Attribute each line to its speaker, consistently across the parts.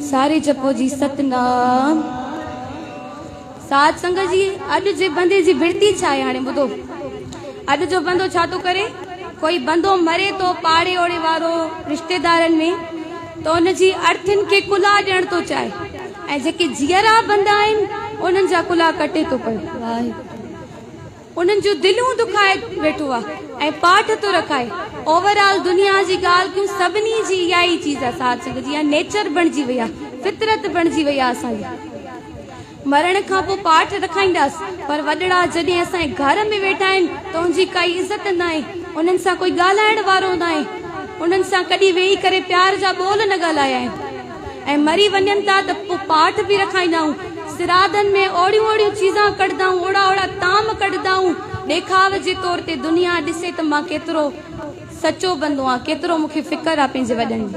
Speaker 1: सारे जपो जी सतनाम। साध संगत जी अज जे बंदे जी बिरती छा है हाणे बुधो। अज जो बंदो छा तो करे, कोई बंदो मरे तो पाड़े ओड़े वारो रिश्तेदारन में तो उन जी अर्थन के कुला ॾियण तो चाहे ऐं जेके जीअरा बंदा आहिनि उन्हनि जा कुला कटे तो पए, उन्हनि जो दिलूं दुखाए वेठो आहे ऐं पाठ तो रखाए। ओवरऑल दुनिया जी ॻाल्हि कयूं सभिनी जी इहा ई चीज़ आहे साध संगत जी, नेचर बणिजी वई आहे, फितरत बणिजी वई आहे असांजी। मरण खां पोइ पाठ रखाईंदासीं पर वॾड़ा जॾहिं असांजे घर में वेठा आहिनि त उनजी काई इज़त न आहे, उन्हनि सां कोई ॻाल्हाइण वारो न आहे, उन्हनि सां कॾहिं वेही करे प्यार जा ॿोल न ॻाल्हाया आहिनि ऐं मरी वञनि था त पोइ पाठ बि रखाईंदा आहियूं। सिरादनि में ओड़ियूं ओड़ियूं चीज़ां कढंदा आहियूं, ओड़ा ओड़ा ताम कढंदा आहियूं, ॾेखाव जे तौर ते दुनिया ॾिसे त मां केतिरो सचो बंदो आहियां, केतिरो मूंखे फ़िकर आहे पंहिंजे वॾनि जी।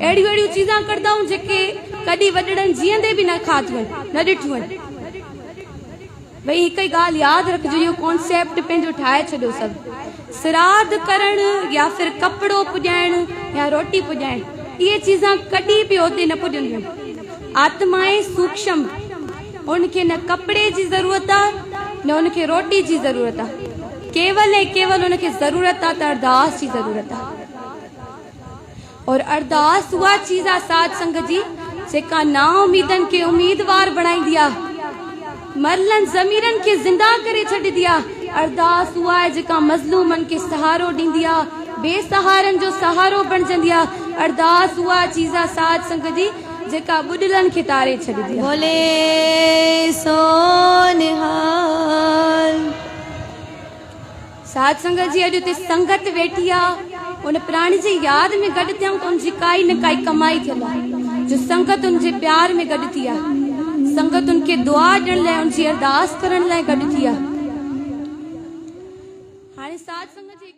Speaker 1: अहिड़ियूं अहिड़ियूं चीज़ां कढंदा आहियूं जेके कॾहिं वॾड़नि जीअंदे बि न खाधियूं आहिनि, न ॾिठियूं आहिनि। भई हिकु ई ॻाल्हि यादि रखिजो, इहो कॉन्सेप्ट पंहिंजो ठाहे छॾियो सभु। श्राद्ध करणु या फिर कपिड़ो पुॼाइणु या रोटी पुॼाइणु, इहे चीज़ां कॾहिं बि उते न पुॼंदियूं। आत्माएं सूक्ष्म, उनखे न कपिड़े जी ज़रूरत आहे न उनखे रोटी जी ज़रूरत आहे, केवल ऐं केवल उनखे ज़रूरत आहे त अरदास जी ज़रूरत आहे। और अरदास उहा चीज़ आहे साध संगत जी जेका ना उमीदनि खे उम्मीदवार बणाईंदी आहे, मरलनि ज़मीरनि खे ज़िंदा करे छॾींदी आहे। अरदास उहा आहे जेका मज़लूमनि खे सहारो ॾींदी आहे, बेसहारनि जो सहारो बणजंदी आहे। अरदास उहा चीज़ आहे साध संगत जी जेका ॿुॾलनि खे तारे छॾींदी आहे।
Speaker 2: बोले सोनिहाल।
Speaker 1: साध संगत जी अॼु ते संगत वेठी आहे, उन प्राणी जी यादि में गॾु थियूं त उनजी काई न काई कमाई थियल आहे, जो संगत उनजे प्यार में गॾु थी आहे, संगत उनखे दुआ ॾियण लाइ उनजी अरदास करण लाइ गॾु थी आहे। हाणे साध संगत जी